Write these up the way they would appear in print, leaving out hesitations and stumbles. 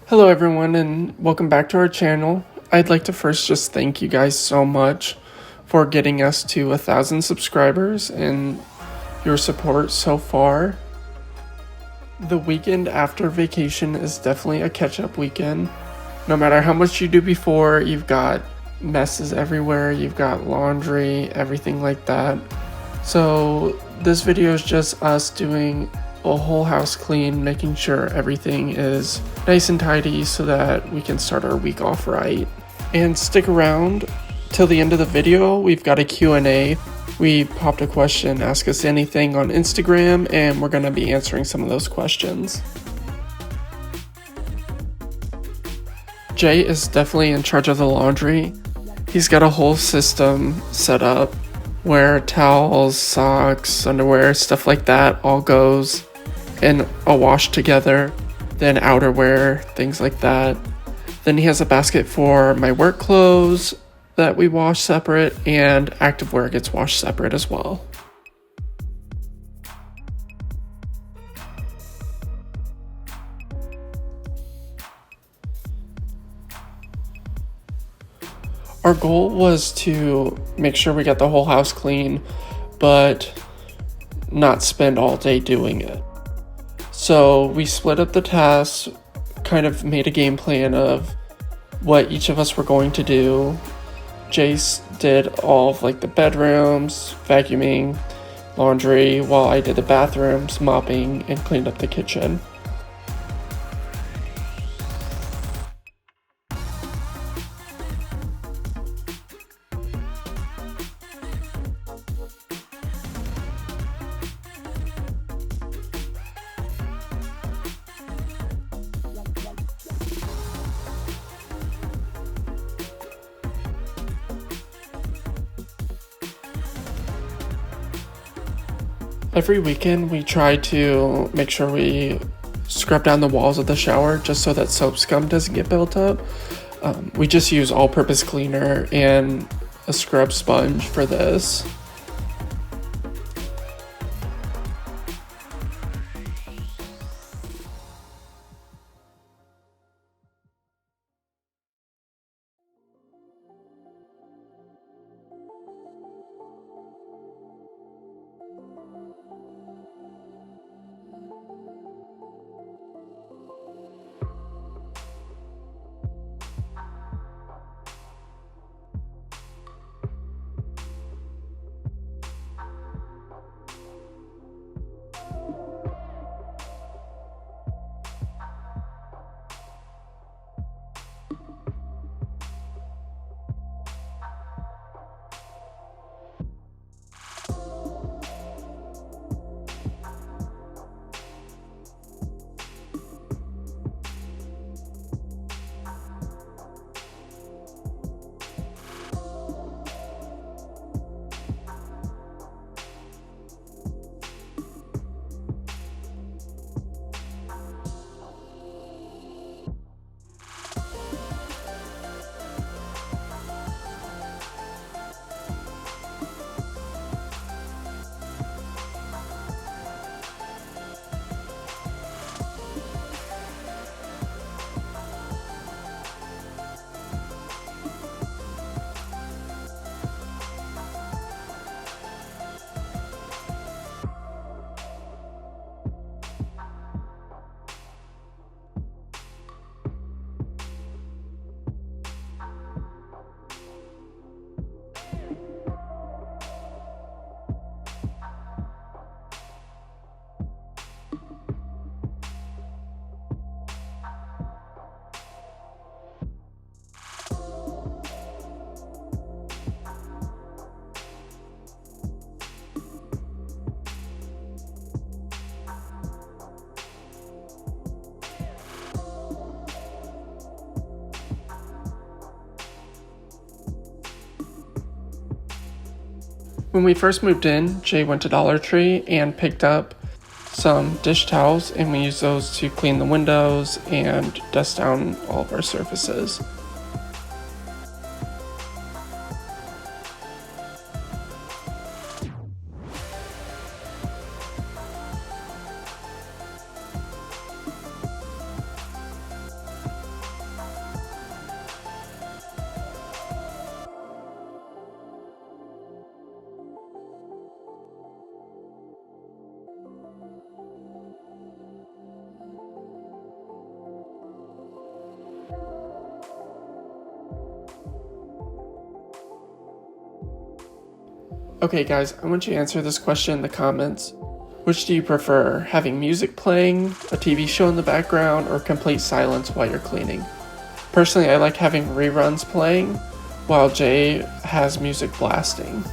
Hello everyone and welcome back to our channel. I'd like to first just thank you guys so much for getting us to 1,000 subscribers and your support so far. The weekend after vacation is definitely a catch-up weekend. No matter how much you do before, you've got messes everywhere, you've got laundry, everything like that. So this video is just us doing a whole house clean, making sure everything is nice and tidy so that we can start our week off right. And stick around till the end of the video. We've got a Q&A. We popped a question, ask us anything on Instagram, and we're going to be answering some of those questions. Jay is definitely in charge of the laundry. He's got a whole system set up where towels, socks, underwear, stuff like that all goes in a wash together, then outerwear, things like that. Then he has a basket for my work clothes that we wash separate, and activewear gets washed separate as well. Our goal was to make sure we got the whole house clean, but not spend all day doing it. So we split up the tasks, kind of made a game plan of what each of us were going to do. Jace did all of like the bedrooms, vacuuming, laundry, while I did the bathrooms, mopping, and cleaned up the kitchen. Every weekend we try to make sure we scrub down the walls of the shower just so that soap scum doesn't get built up. We just use all-purpose cleaner and a scrub sponge for this. When we first moved in, Jay went to Dollar Tree and picked up some dish towels, and we used those to clean the windows and dust down all of our surfaces. Okay guys, I want you to answer this question in the comments. Which do you prefer, having music playing, a TV show in the background, or complete silence while you're cleaning? Personally, I like having reruns playing, while Jay has music blasting.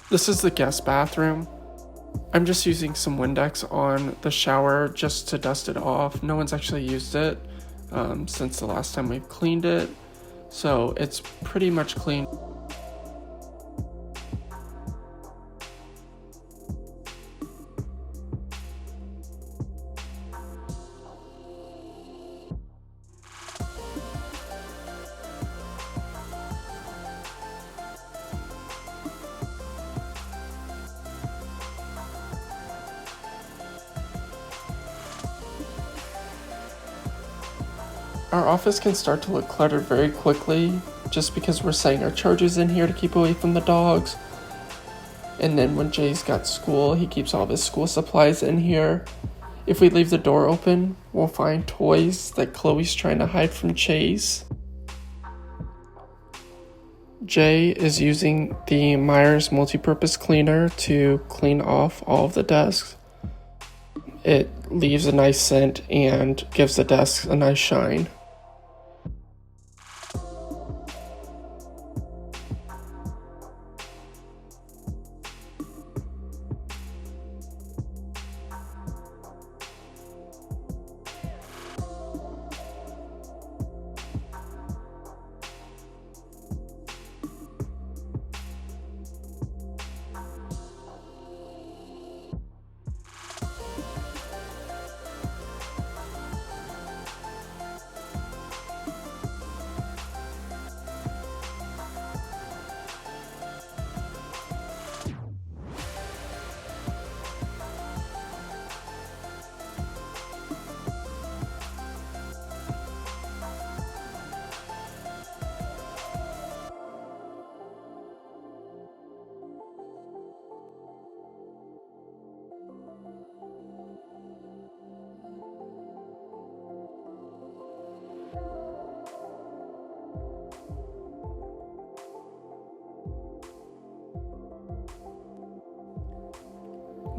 This is the guest bathroom. I'm just using some Windex on the shower just to dust it off. No one's actually used it since the last time we've cleaned it, so it's pretty much clean. Our office can start to look cluttered very quickly just because we're setting our chargers in here to keep away from the dogs. And then when Jay's got school, he keeps all of his school supplies in here. If we leave the door open, we'll find toys that Chloe's trying to hide from Chase. Jay is using the Myers multi-purpose cleaner to clean off all of the desks. It leaves a nice scent and gives the desks a nice shine.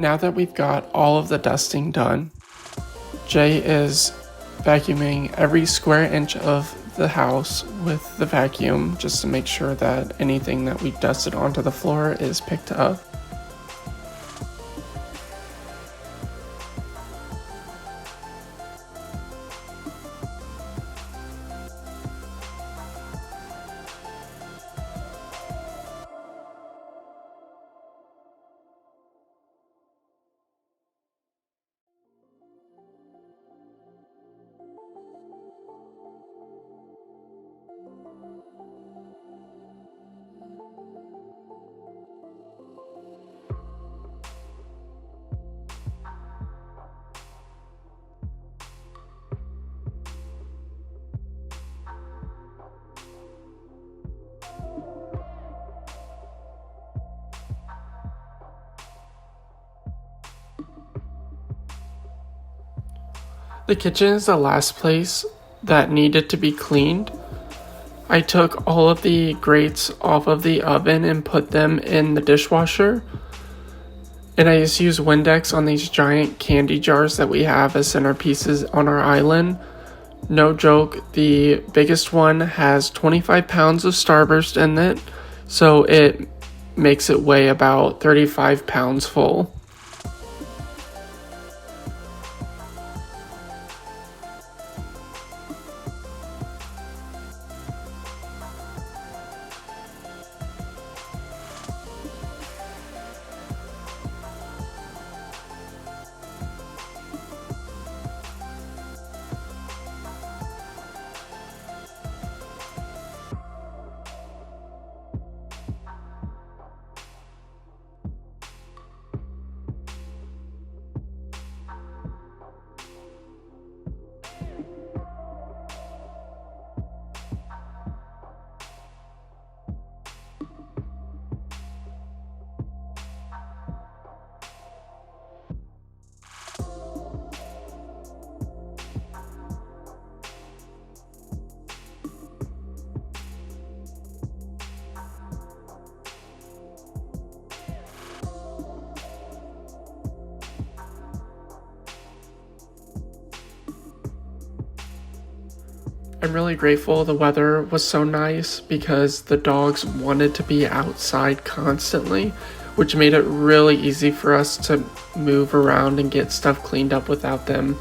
Now that we've got all of the dusting done, Jay is vacuuming every square inch of the house with the vacuum just to make sure that anything that we dusted onto the floor is picked up. The kitchen is the last place that needed to be cleaned. I took all of the grates off of the oven and put them in the dishwasher. And I just used Windex on these giant candy jars that we have as centerpieces on our island. No joke, the biggest one has 25 pounds of Starburst in it, so it makes it weigh about 35 pounds full. I'm really grateful the weather was so nice because the dogs wanted to be outside constantly, which made it really easy for us to move around and get stuff cleaned up without them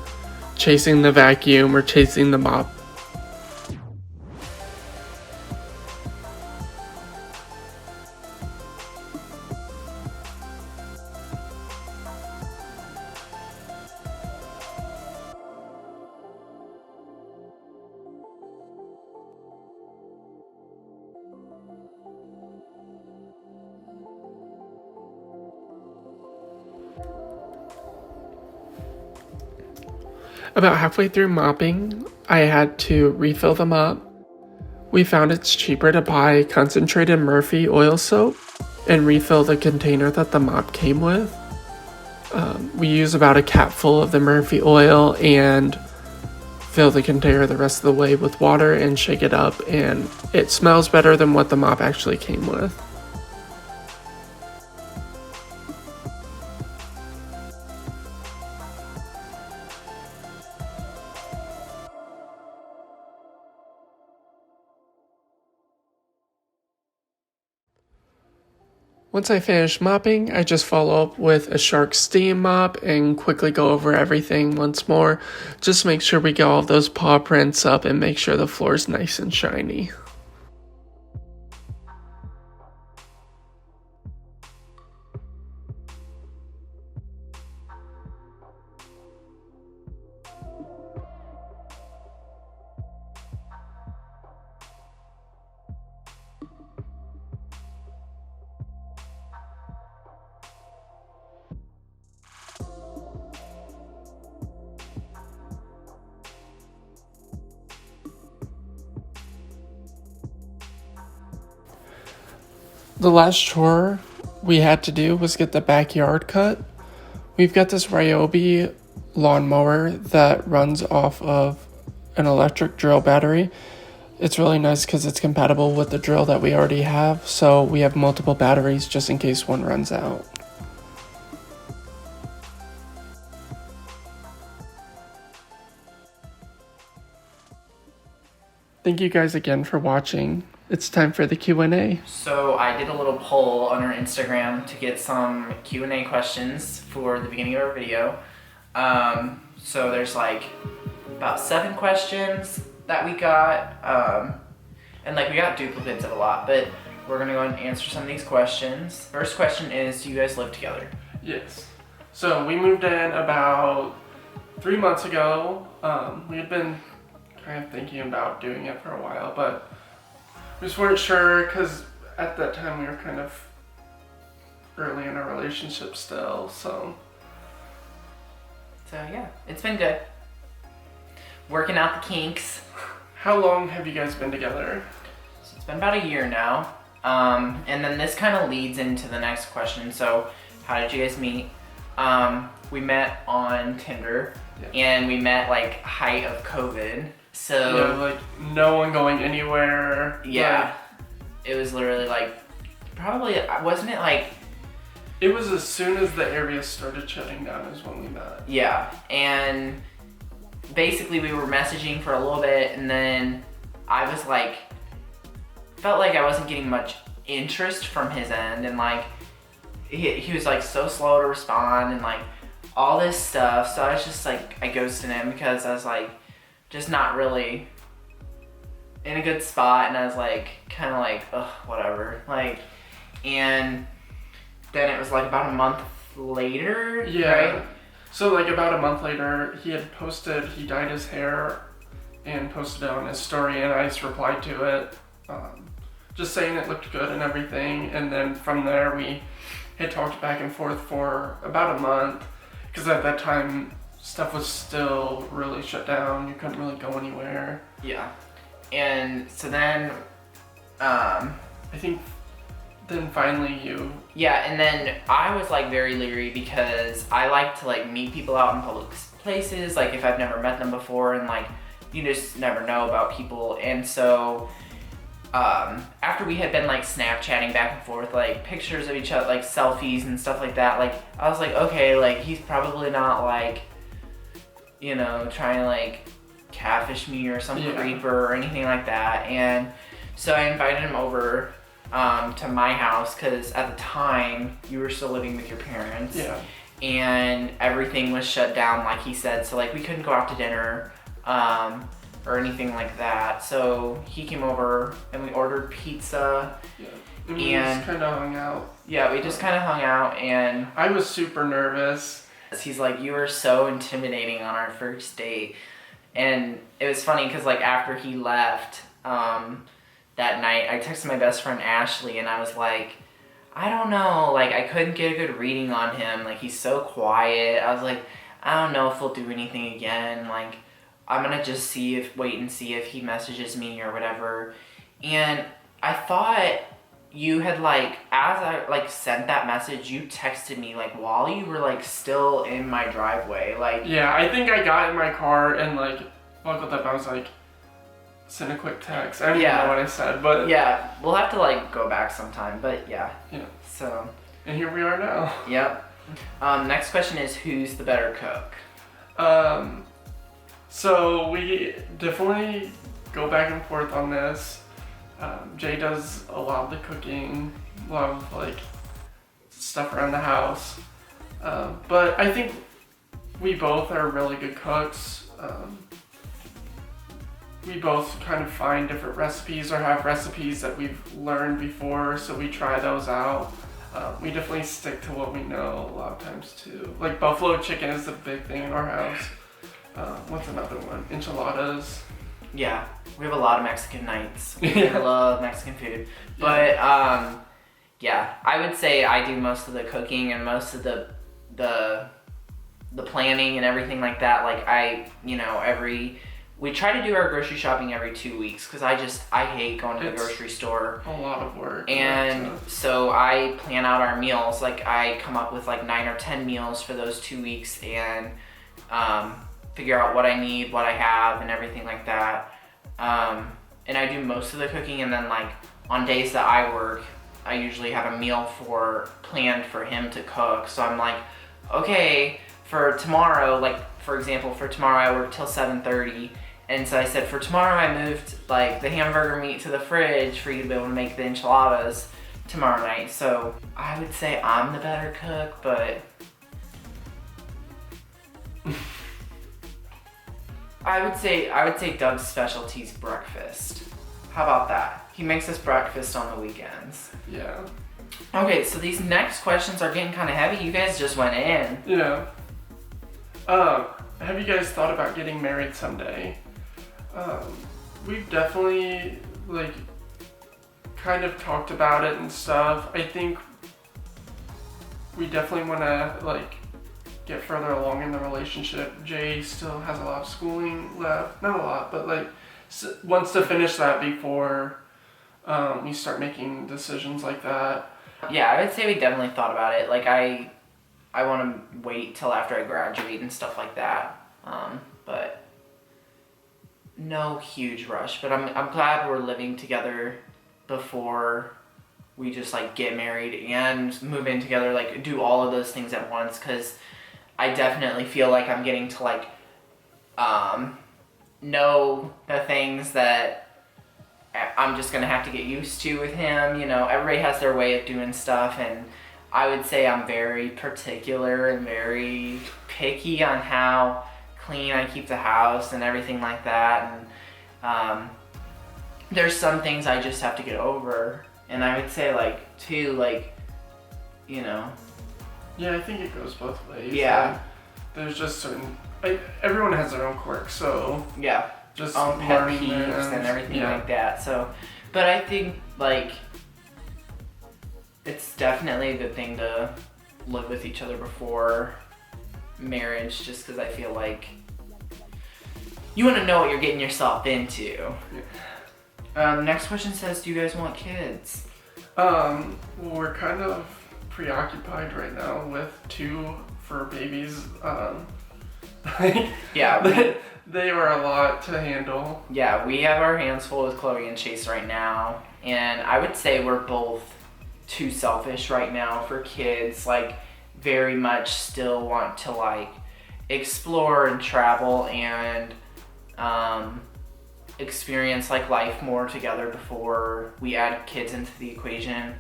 chasing the vacuum or chasing the mop. About halfway through mopping, I had to refill the mop. We found it's cheaper to buy concentrated Murphy oil soap and refill the container that the mop came with. We use about a cap full of the Murphy oil and fill the container the rest of the way with water and shake it up, and it smells better than what the mop actually came with. Once I finish mopping, I just follow up with a Shark Steam mop and quickly go over everything once more. Just make sure we get all of those paw prints up and make sure the floor is nice and shiny. The last chore we had to do was get the backyard cut. We've got this Ryobi lawnmower that runs off of an electric drill battery. It's really nice because it's compatible with the drill that we already have, so we have multiple batteries just in case one runs out. Thank you guys again for watching. It's time for the Q&A. So I did a little poll on our Instagram to get some Q&A questions for the beginning of our video. So there's like about 7 questions that we got, and like we got duplicates of a lot, but we're gonna go ahead and answer some of these questions. First question is, do you guys live together? Yes. So we moved in about 3 months ago. We had been kind of thinking about doing it for a while, but we just weren't sure because at that time we were kind of early in our relationship still, so yeah, it's been good. Working out the kinks. How long have you guys been together? So it's been about a year now. And then this kind of leads into the next question. So how did you guys meet? We met on Tinder, and we met like height of COVID. So yeah, like no one going anywhere. Yeah, it was literally like, probably, wasn't it like? It was as soon as the area started shutting down is when we met. Yeah, and basically we were messaging for a little bit, and then I was like, felt like I wasn't getting much interest from his end, and like he was like so slow to respond and like all this stuff. So I was just like, I ghosted him because I was like just not really in a good spot, and I was like kind of like, ugh, whatever, like. And then it was like about a month later, right? So like about a month later, he had posted, he dyed his hair and posted it on his story, and I just replied to it, just saying it looked good and everything. And then from there we had talked back and forth for about a month, because at that time stuff was still really shut down. You couldn't really go anywhere. Yeah. And so then I think then finally you... Yeah, and then I was like very leery because I like to like meet people out in public places, like if I've never met them before, and like you just never know about people. And so after we had been like Snapchatting back and forth, like pictures of each other, like selfies and stuff like that, like I was like, okay, like he's probably not like, you know, trying to like catfish me or some creeper or anything like that. And so I invited him over to my house, because at the time you were still living with your parents, and everything was shut down, like he said, so like we couldn't go out to dinner or anything like that. So he came over and we ordered pizza, and we just kind of hung out. Yeah, we just kind of hung out, and I was super nervous. He's like, you were so intimidating on our first date. And it was funny because like after he left that night, I texted my best friend Ashley, and I was like, I don't know, like I couldn't get a good reading on him, like he's so quiet. I was like, I don't know if he'll do anything again, like I'm gonna just wait and see if he messages me or whatever. And I thought you had like, as I like sent that message, you texted me like while you were like still in my driveway, like. Yeah, I think I got in my car and like buckled up. I was like, send a quick text. I don't even know what I said, but yeah, we'll have to like go back sometime, but yeah. So. And here we are now. Yep. Next question is, who's the better cook? So we definitely go back and forth on this. Jay does a lot of the cooking, a lot of like stuff around the house. But I think we both are really good cooks. We both kind of find different recipes or have recipes that we've learned before, so we try those out. We definitely stick to what we know a lot of times too. Like buffalo chicken is the big thing in our house. What's another one? Enchiladas. Yeah, we have a lot of Mexican nights. I love Mexican food. But yeah, I would say I do most of the cooking and most of the planning and everything like that. Like we try to do our grocery shopping every 2 weeks, because I hate going to the grocery store. A lot of work. And so I plan out our meals. Like I come up with like 9 or 10 meals for those 2 weeks, and figure out what I need, what I have, and everything like that. And I do most of the cooking, and then like on days that I work, I usually have a meal planned for him to cook. So I'm like, okay, for tomorrow, like for example, for tomorrow I work till 7:30. And so I said, for tomorrow I moved like the hamburger meat to the fridge for you to be able to make the enchiladas tomorrow night. So I would say I'm the better cook, but I would say Doug's specialty's breakfast. How about that? He makes us breakfast on the weekends. Yeah. Okay, so these next questions are getting kind of heavy. You guys just went in. Yeah. Have you guys thought about getting married someday? We've definitely like kind of talked about it and stuff. I think we definitely want to like get further along in the relationship. Jay still has a lot of schooling left. Not a lot, but like wants to finish that before we start making decisions like that. Yeah, I would say we definitely thought about it. Like I want to wait till after I graduate and stuff like that. But no huge rush. But I'm glad we're living together before we just like get married and move in together, like do all of those things at once, because I definitely feel like I'm getting to like know the things that I'm just gonna have to get used to with him. You know, everybody has their way of doing stuff, and I would say I'm very particular and very picky on how clean I keep the house and everything like that. And there's some things I just have to get over. And I would say, like, too, like, you know. Yeah, I think it goes both ways. Yeah. Like, there's just certain, everyone has their own quirks, so. Yeah. Just own pet learning peeves and everything yeah. like that. So, but I think, like, it's definitely a good thing to live with each other before marriage, just because I feel like you want to know what you're getting yourself into. Yeah. Next question says, do you guys want kids? Well, we're kind of preoccupied right now with 2 fur babies. Yeah. They are a lot to handle. Yeah, we have our hands full with Chloe and Chase right now, and I would say we're both too selfish right now for kids. Like, very much still want to, like, explore and travel and experience, like, life more together before we add kids into the equation,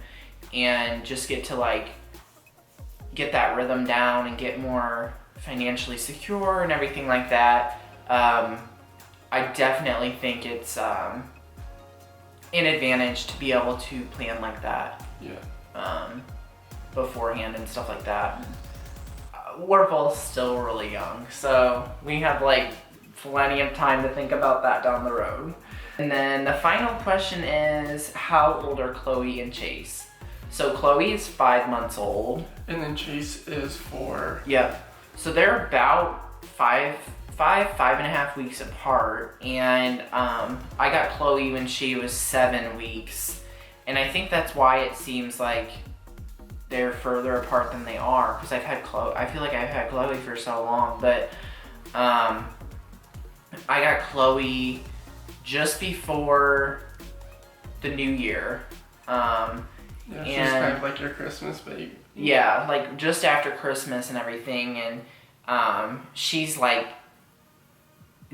and just get to, like, get that rhythm down and get more financially secure and everything like that. I definitely think it's an advantage to be able to plan like that. Yeah. Beforehand and stuff like that. We're both still really young, so we have, like, plenty of time to think about that down the road. And then the final question is, how old are Chloe and Chase? So Chloe is 5 months old. And then Chase is 4. Yep. So they're about five and a half weeks apart, and I got Chloe when she was 7 weeks, and I think that's why it seems like they're further apart than they are, because I feel like I've had Chloe for so long, but I got Chloe just before the new year. Yeah, she's kind of like your Christmas baby. Yeah, like just after Christmas and everything, and she's like,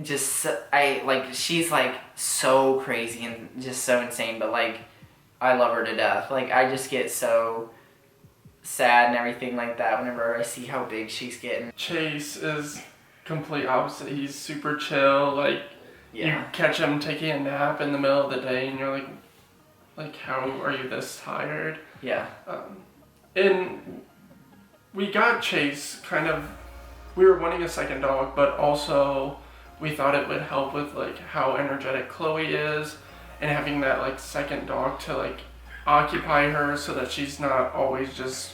she's like so crazy and just so insane, but like I love her to death. Like, I just get so sad and everything like that whenever I see how big she's getting. Chase is complete opposite. He's super chill. Like, yeah. You catch him taking a nap in the middle of the day, and you're like, how are you this tired? Yeah. And we got Chase kind of, we were wanting a second dog, but also we thought it would help with, like, how energetic Chloe is, and having that, like, second dog to, like, occupy her so that she's not always just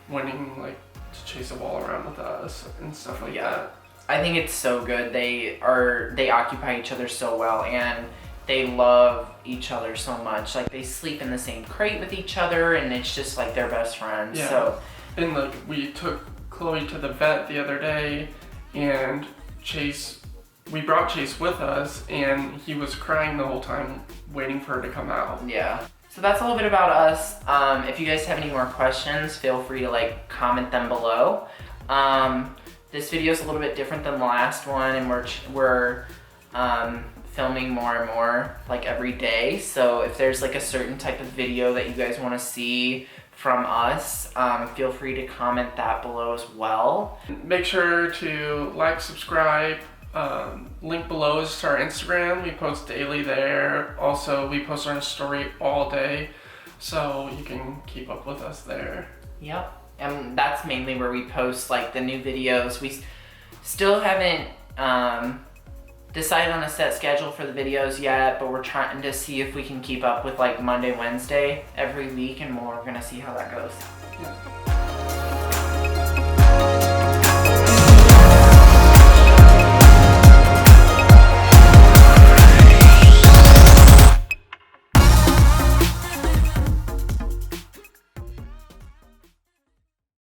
wanting, like, to chase a ball around with us and stuff like that. I think it's so good. They occupy each other so well, and they love each other so much. Like, they sleep in the same crate with each other, and it's just like they're best friends. Yeah. So, and like, we took Chloe to the vet the other day, and we brought Chase with us, and he was crying the whole time waiting for her to come out. Yeah. So that's a little bit about us. If you guys have any more questions, feel free to, like, comment them below. This video is a little bit different than the last one, and we're filming more and more, like, every day. So if there's, like, a certain type of video that you guys want to see from us, feel free to comment that below as well. Make sure to like, subscribe. Link below is to our Instagram. We post daily there. Also, we post our story all day, so you can keep up with us there. Yep. And that's mainly where we post, like, the new videos. We still haven't decided on a set schedule for the videos yet, but we're trying to see if we can keep up with, like, Monday, Wednesday every week, and we're gonna see how that goes. Yeah.